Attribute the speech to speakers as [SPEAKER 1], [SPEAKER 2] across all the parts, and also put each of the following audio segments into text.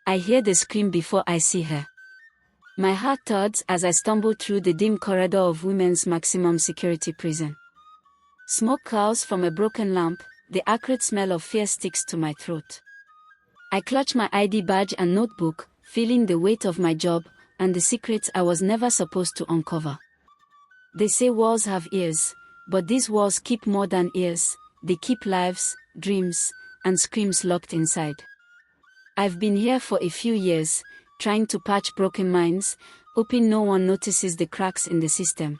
[SPEAKER 1] I hear the scream before I see her. My heart thuds as I stumble through the dim corridor of women's maximum security prison. Smoke clouds from a broken lamp, the acrid smell of fear sticks to my throat. I clutch my ID badge and notebook, feeling the weight of my job and the secrets I was never supposed to uncover. They say walls have ears, but these walls keep more than ears. They keep lives, dreams, and screams locked inside. I've been here for a few years, trying to patch broken minds, hoping no one notices the cracks in the system.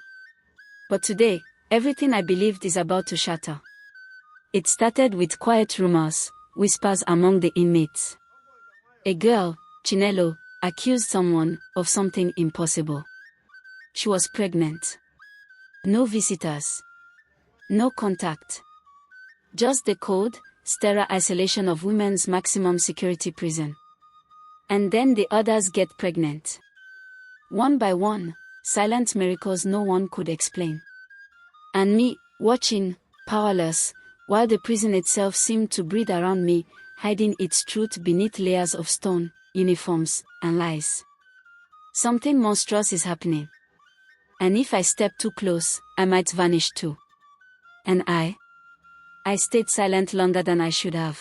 [SPEAKER 1] But today, everything I believed is about to shatter. It started with quiet rumors, whispers among the inmates. A girl, Chinelo, accused someone of something impossible. She was pregnant. No visitors. No contact. Just the cold, sterile isolation of women's maximum security prison. And then the others get pregnant. One by one, silent miracles no one could explain. And me, watching, powerless, while the prison itself seemed to breathe around me, hiding its truth beneath layers of stone, uniforms, and lies. Something monstrous is happening. And if I step too close, I might vanish too. And I stayed silent longer than I should have.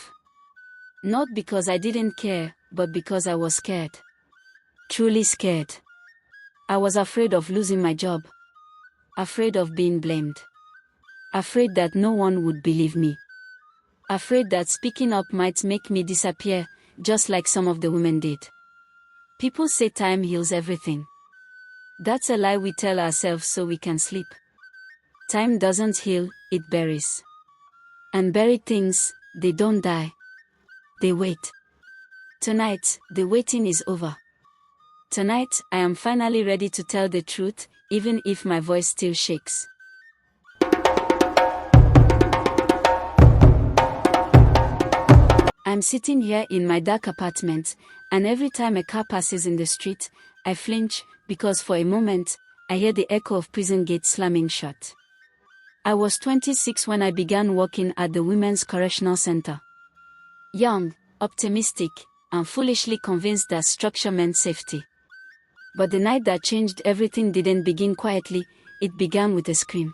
[SPEAKER 1] Not because I didn't care, but because I was scared. Truly scared. I was afraid of losing my job. Afraid of being blamed. Afraid that no one would believe me. Afraid that speaking up might make me disappear, just like some of the women did. People say time heals everything. That's a lie we tell ourselves so we can sleep. Time doesn't heal, it buries. And buried things, they don't die. They wait. Tonight, the waiting is over. Tonight, I am finally ready to tell the truth, even if my voice still shakes. I'm sitting here in my dark apartment, and every time a car passes in the street, I flinch, because for a moment, I hear the echo of prison gates slamming shut. I was 26 when I began working at the Women's Correctional Center. Young, optimistic, and foolishly convinced that structure meant safety. But the night that changed everything didn't begin quietly, it began with a scream.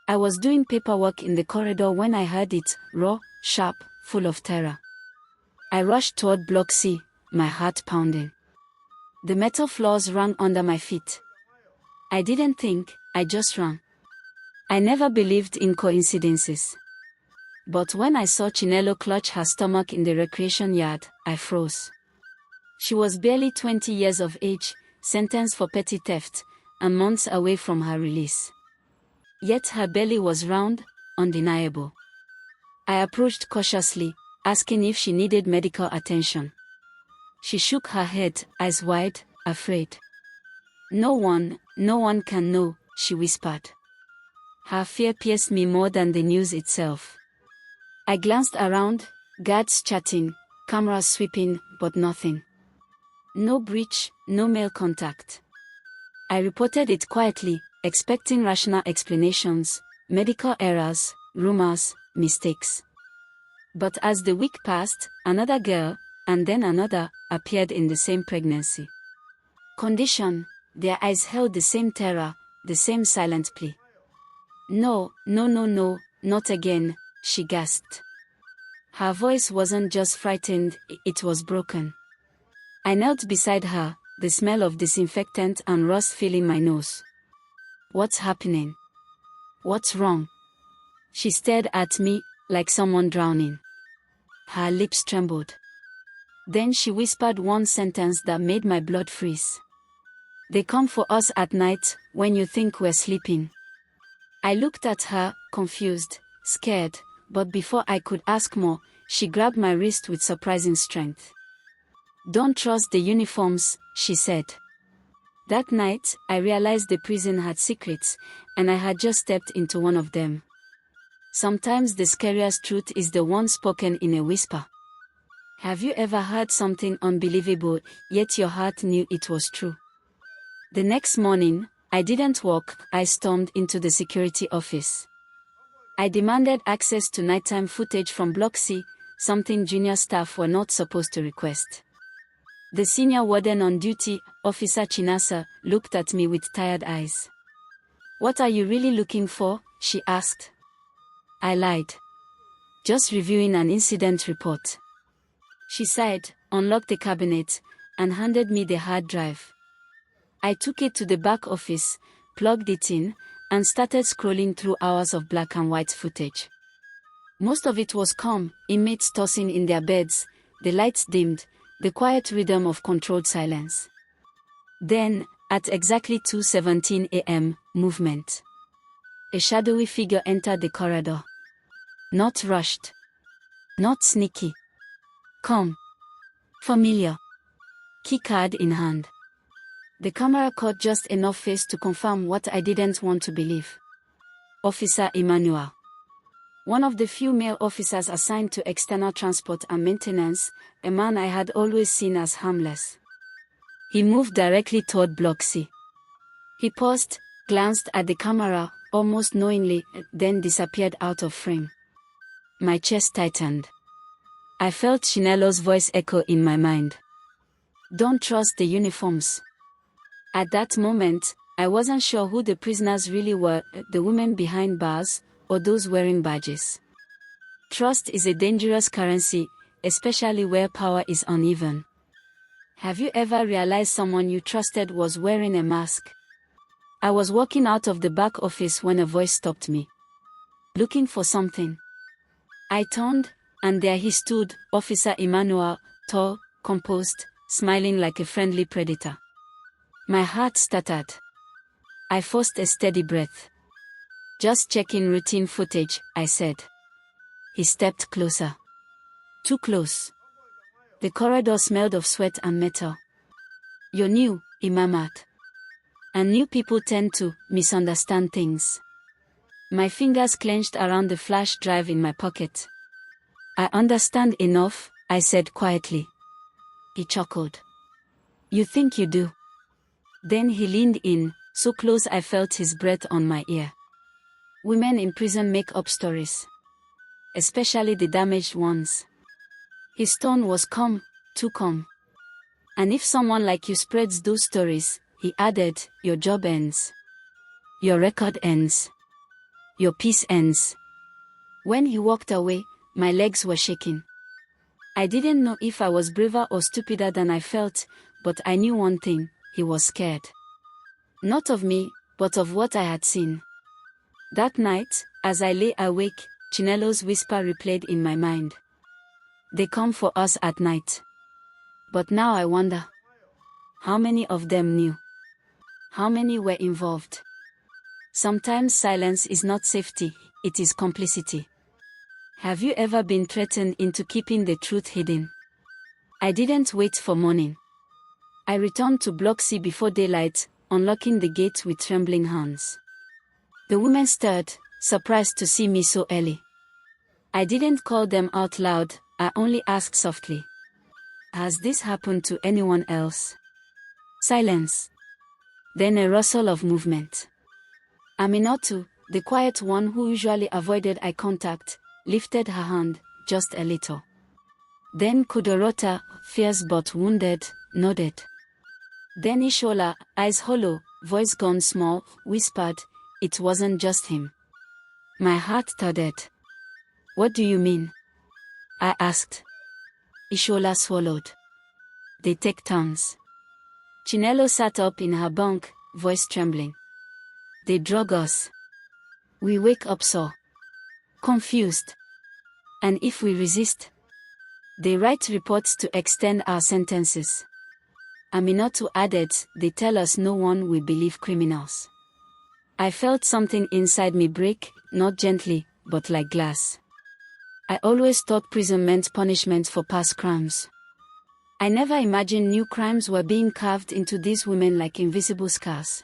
[SPEAKER 1] I was doing paperwork in the corridor when I heard it, raw, sharp, full of terror. I rushed toward Block C, my heart pounding. The metal floors rang under my feet. I didn't think, I just ran. I never believed in coincidences. But when I saw Chinelo clutch her stomach in the recreation yard, I froze. She was barely 20 years of age, sentenced for petty theft, and months away from her release. Yet her belly was round, undeniable. I approached cautiously, asking if she needed medical attention. She shook her head, eyes wide, afraid. No one can know, she whispered. Her fear pierced me more than the news itself. I glanced around, guards chatting, cameras sweeping, but nothing. No breach, no male contact. I reported it quietly, expecting rational explanations, medical errors, rumors, mistakes. But as the week passed, another girl, and then another, appeared in the same pregnancy condition. Their eyes held the same terror, the same silent plea. No, not again, she gasped. Her voice wasn't just frightened, it was broken. I knelt beside her, the smell of disinfectant and rust filling my nose. What's happening? What's wrong? She stared at me, like someone drowning. Her lips trembled. Then she whispered one sentence that made my blood freeze. They come for us at night, when you think we're sleeping. I looked at her, confused, scared, but before I could ask more, she grabbed my wrist with surprising strength. Don't trust the uniforms, she said. That night, I realized the prison had secrets, and I had just stepped into one of them. Sometimes the scariest truth is the one spoken in a whisper. Have you ever heard something unbelievable, yet your heart knew it was true? The next morning, I didn't walk, I stormed into the security office. I demanded access to nighttime footage from Block C, something junior staff were not supposed to request. The senior warden on duty, Officer Chinasa, looked at me with tired eyes. "What are you really looking for?" she asked. I lied. "Just reviewing an incident report." She sighed, unlocked the cabinet, and handed me the hard drive. I took it to the back office, plugged it in, and started scrolling through hours of black and white footage. Most of it was calm, inmates tossing in their beds, the lights dimmed, the quiet rhythm of controlled silence. Then, at exactly 2:17 a.m., movement. A shadowy figure entered the corridor. Not rushed. Not sneaky. Calm. Familiar. Keycard in hand. The camera caught just enough face to confirm what I didn't want to believe. Officer Emmanuel. One of the few male officers assigned to external transport and maintenance, a man I had always seen as harmless. He moved directly toward Block C. He paused, glanced at the camera, almost knowingly, then disappeared out of frame. My chest tightened. I felt Chinelo's voice echo in my mind. "Don't trust the uniforms." At that moment, I wasn't sure who the prisoners really were, the women behind bars, or those wearing badges. Trust is a dangerous currency, especially where power is uneven. Have you ever realized someone you trusted was wearing a mask? I was walking out of the back office when a voice stopped me. "Looking for something?" I turned, and there he stood, Officer Emmanuel, tall, composed, smiling like a friendly predator. My heart stuttered. I forced a steady breath. "Just checking routine footage," I said. He stepped closer. Too close. The corridor smelled of sweat and metal. "You're new," he murmured. "And new people tend to misunderstand things." My fingers clenched around the flash drive in my pocket. "I understand enough," I said quietly. He chuckled. "You think you do?" Then he leaned in, so close I felt his breath on my ear. "Women in prison make up stories. Especially the damaged ones." His tone was calm, too calm. "And if someone like you spreads those stories," he added, "your job ends. Your record ends. Your peace ends." When he walked away, my legs were shaking. I didn't know if I was braver or stupider than I felt, but I knew one thing: he was scared. Not of me, but of what I had seen. That night, as I lay awake, Chinelo's whisper replayed in my mind. "They come for us at night." But now I wonder, how many of them knew? How many were involved? Sometimes silence is not safety, it is complicity. Have you ever been threatened into keeping the truth hidden? I didn't wait for morning. I returned to Block C before daylight, unlocking the gate with trembling hands. The women stirred, surprised to see me so early. I didn't call them out loud, I only asked softly. "Has this happened to anyone else?" Silence. Then a rustle of movement. Aminatu, the quiet one who usually avoided eye contact, lifted her hand, just a little. Then Kudorota, fierce but wounded, nodded. Then Ishola, eyes hollow, voice gone small, whispered, "It wasn't just him." My heart thudded. "What do you mean?" I asked. Ishola swallowed. "They take turns." Chinelo sat up in her bunk, voice trembling. "They drug us. We wake up so confused. And if we resist, they write reports to extend our sentences." Aminatu added, "They tell us no one will believe criminals." I felt something inside me break, not gently, but like glass. I always thought prison meant punishment for past crimes. I never imagined new crimes were being carved into these women like invisible scars.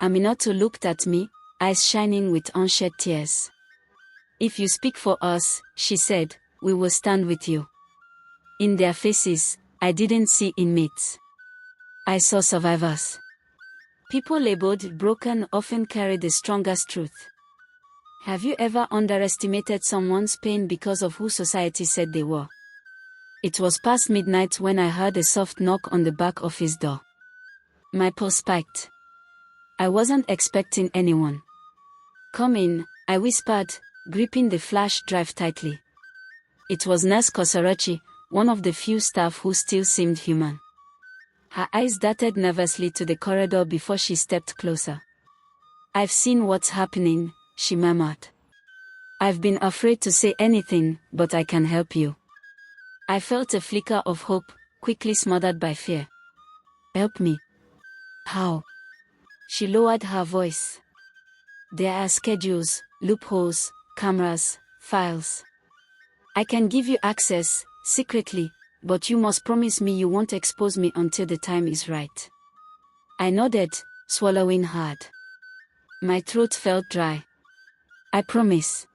[SPEAKER 1] Aminatu looked at me, eyes shining with unshed tears. "If you speak for us," she said, "we will stand with you." In their faces, I didn't see inmates. I saw survivors. People labeled broken often carry the strongest truth. Have you ever underestimated someone's pain because of who society said they were? It was past midnight when I heard a soft knock on the back of his door. My pulse spiked. I wasn't expecting anyone. "Come in," I whispered, gripping the flash drive tightly. It was Nurse Kosarachi, one of the few staff who still seemed human. Her eyes darted nervously to the corridor before she stepped closer. "I've seen what's happening," she murmured. "I've been afraid to say anything, but I can help you." I felt a flicker of hope, quickly smothered by fear. "Help me? How?" She lowered her voice. "There are schedules, loopholes, cameras, files. I can give you access, secretly, but you must promise me you won't expose me until the time is right." I nodded, swallowing hard. My throat felt dry. "I promise."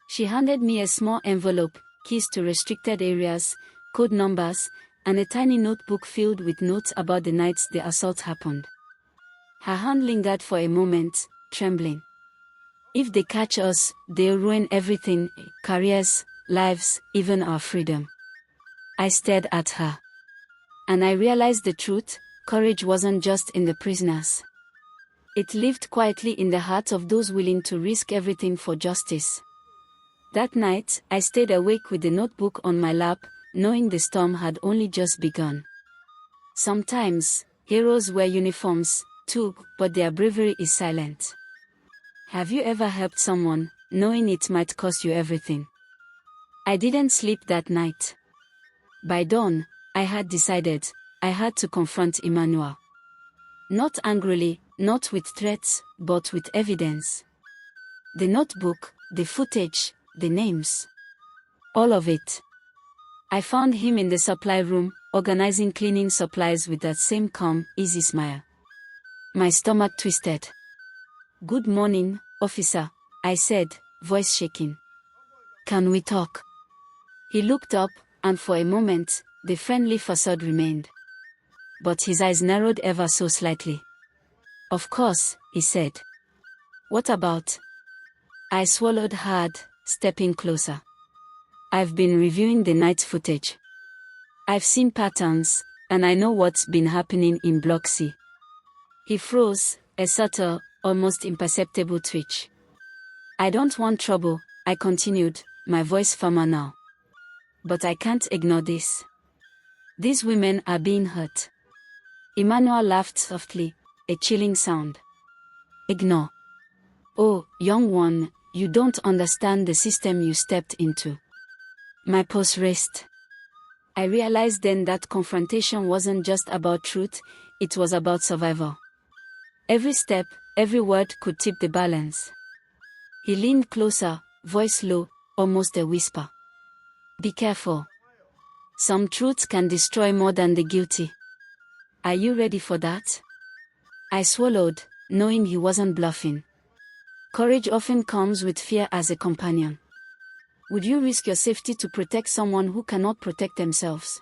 [SPEAKER 1] She handed me a small envelope, keys to restricted areas, code numbers, and a tiny notebook filled with notes about the nights the assault happened. Her hand lingered for a moment, trembling. "If they catch us, they'll ruin everything, careers, lives, even our freedom." I stared at her. And I realized the truth: courage wasn't just in the prisoners. It lived quietly in the hearts of those willing to risk everything for justice. That night, I stayed awake with the notebook on my lap, knowing the storm had only just begun. Sometimes, heroes wear uniforms, too, but their bravery is silent. Have you ever helped someone, knowing it might cost you everything? I didn't sleep that night. By dawn, I had decided I had to confront Emmanuel. Not angrily, not with threats, but with evidence. The notebook, the footage, the names. All of it. I found him in the supply room, organizing cleaning supplies with that same calm, easy smile. My stomach twisted. "Good morning, officer," I said, voice shaking. "Can we talk?" He looked up, and for a moment, the friendly facade remained. But his eyes narrowed ever so slightly. "Of course," he said. "What about?" I swallowed hard, stepping closer. "I've been reviewing the night footage. I've seen patterns, and I know what's been happening in Block C." He froze, a subtle, almost imperceptible twitch. "I don't want trouble," I continued, my voice firmer now. "But I can't ignore this. These women are being hurt." Emmanuel laughed softly, a chilling sound. "Ignore? Oh, young one, you don't understand the system you stepped into." My pulse raced. I realized then that confrontation wasn't just about truth, it was about survival. Every step, every word could tip the balance. He leaned closer, voice low, almost a whisper. "Be careful. Some truths can destroy more than the guilty." "Are you ready for that?" I swallowed, knowing he wasn't bluffing. Courage often comes with fear as a companion. Would you risk your safety to protect someone who cannot protect themselves?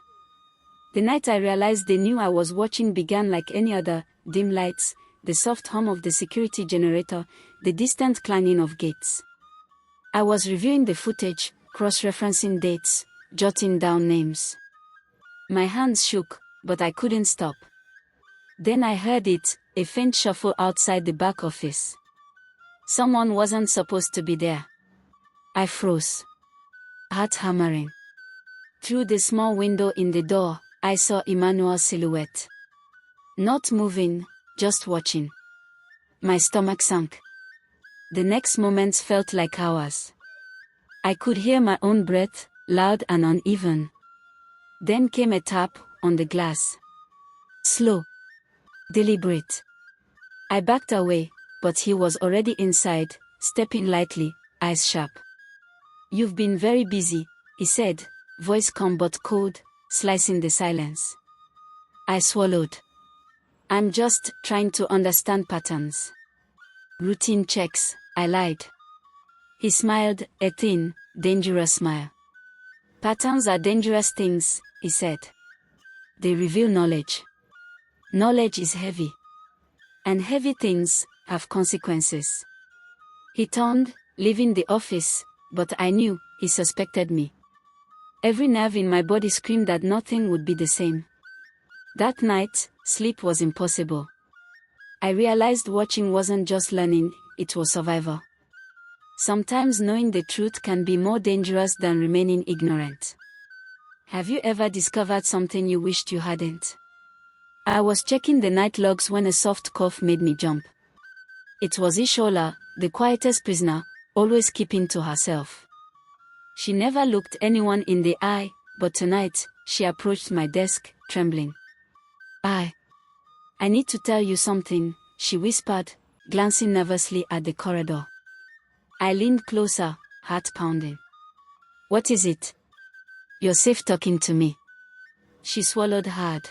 [SPEAKER 1] The night I realized they knew I was watching began like any other: dim lights, the soft hum of the security generator, the distant clanging of gates. I was reviewing the footage, cross-referencing dates, jotting down names. My hands shook, but I couldn't stop. Then I heard it, a faint shuffle outside the back office. Someone wasn't supposed to be there. I froze. Heart hammering. Through the small window in the door, I saw Emmanuel's silhouette. Not moving, just watching. My stomach sank. The next moments felt like hours. I could hear my own breath, loud and uneven. Then came a tap on the glass. Slow. Deliberate. I backed away, but he was already inside, stepping lightly, eyes sharp. "You've been very busy," he said, voice calm but cold, slicing the silence. I swallowed. "I'm just trying to understand patterns." "Routine checks," I lied. He smiled, a thin, dangerous smile. "Patterns are dangerous things," he said. "They reveal knowledge. Knowledge is heavy. And heavy things have consequences." He turned, leaving the office, but I knew he suspected me. Every nerve in my body screamed that nothing would be the same. That night, sleep was impossible. I realized watching wasn't just learning, it was survival. Sometimes knowing the truth can be more dangerous than remaining ignorant. Have you ever discovered something you wished you hadn't? I was checking the night logs when a soft cough made me jump. It was Ishola, the quietest prisoner, always keeping to herself. She never looked anyone in the eye, but tonight, she approached my desk, trembling. I need to tell you something, she whispered, glancing nervously at the corridor. I leaned closer, heart pounding. What is it? You're safe talking to me. She swallowed hard.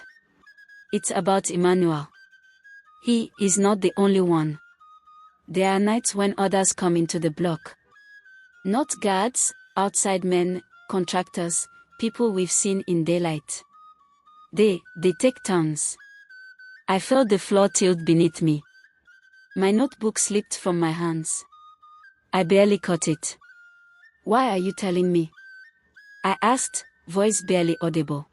[SPEAKER 1] It's about Emmanuel. He is not the only one. There are nights when others come into the block. Not guards, outside men, contractors, people we've seen in daylight. They take turns. I felt the floor tilt beneath me. My notebook slipped from my hands. I barely caught it. Why are you telling me? I asked, voice barely audible.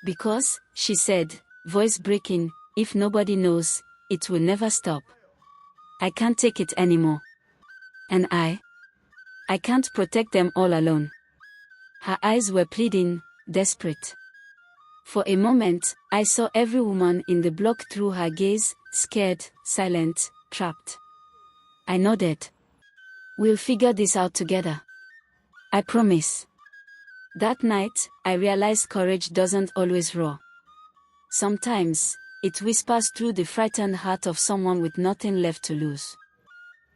[SPEAKER 1] Because, she said, voice breaking, if nobody knows, it will never stop. I can't take it anymore. And I can't protect them all alone. Her eyes were pleading, desperate. For a moment, I saw every woman in the block through her gaze, scared, silent, trapped. I nodded. We'll figure this out together. I promise. That night, I realized courage doesn't always roar. Sometimes, it whispers through the frightened heart of someone with nothing left to lose.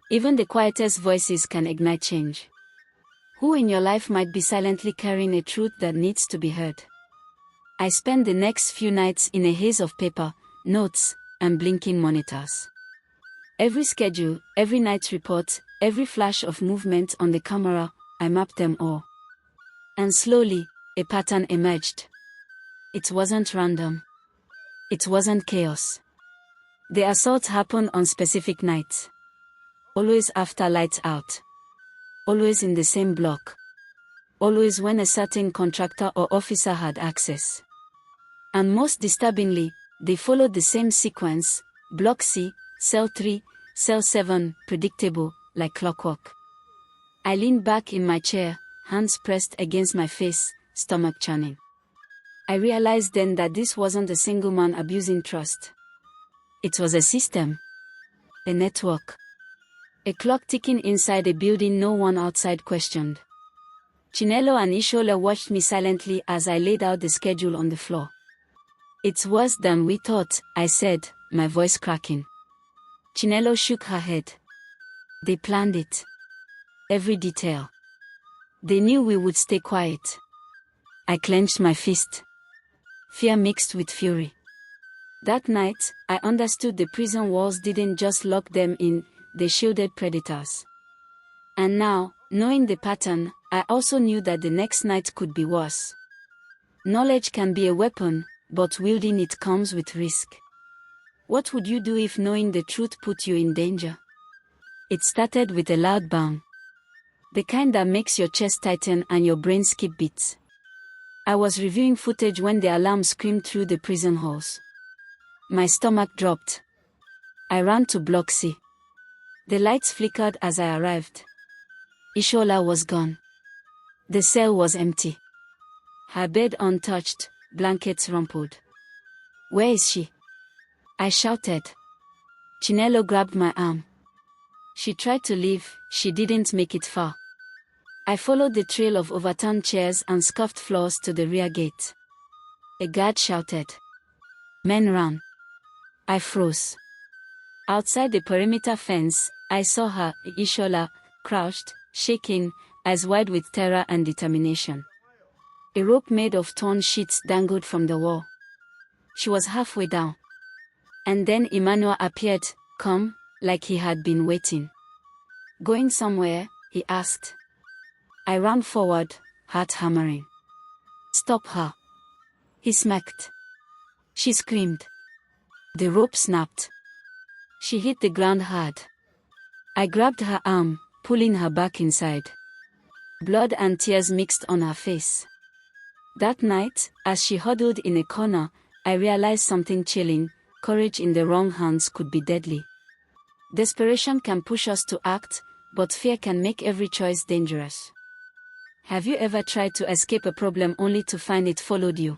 [SPEAKER 1] Even the quietest voices can ignite change. Who in your life might be silently carrying a truth that needs to be heard? I spent the next few nights in a haze of paper, notes, and blinking monitors. Every schedule, every night's report, every flash of movement on the camera, I mapped them all. And slowly, a pattern emerged. It wasn't random. It wasn't chaos. The assaults happened on specific nights. Always after lights out. Always in the same block. Always when a certain contractor or officer had access. And most disturbingly, they followed the same sequence, Block C, Cell 3, Cell 7, predictable, like clockwork. I leaned back in my chair, hands pressed against my face, stomach churning. I realized then that this wasn't a single man abusing trust. It was a system. A network. A clock ticking inside a building no one outside questioned. Chinelo and Ishola watched me silently as I laid out the schedule on the floor. It's worse than we thought, I said, my voice cracking. Chinelo shook her head. They planned it. Every detail. They knew we would stay quiet. I clenched my fist. Fear mixed with fury. That night, I understood the prison walls didn't just lock them in, they shielded predators. And now, knowing the pattern, I also knew that the next night could be worse. Knowledge can be a weapon, but wielding it comes with risk. What would you do if knowing the truth put you in danger? It started with a loud bang. The kind that makes your chest tighten and your brain skip beats. I was reviewing footage when the alarm screamed through the prison halls. My stomach dropped. I ran to Block C. The lights flickered as I arrived. Ishola was gone. The cell was empty. Her bed untouched, blankets rumpled. Where is she? I shouted. Chinelo grabbed my arm. She tried to leave, she didn't make it far. I followed the trail of overturned chairs and scuffed floors to the rear gate. A guard shouted. Men ran. I froze. Outside the perimeter fence, I saw her, Ishola, crouched, shaking, eyes wide with terror and determination. A rope made of torn sheets dangled from the wall. She was halfway down. And then Emmanuel appeared, calm, like he had been waiting. Going somewhere? He asked. I ran forward, heart hammering. Stop her. He smacked. She screamed. The rope snapped. She hit the ground hard. I grabbed her arm, pulling her back inside. Blood and tears mixed on her face. That night, as she huddled in a corner, I realized something chilling: courage in the wrong hands could be deadly. Desperation can push us to act, but fear can make every choice dangerous. Have you ever tried to escape a problem only to find it followed you?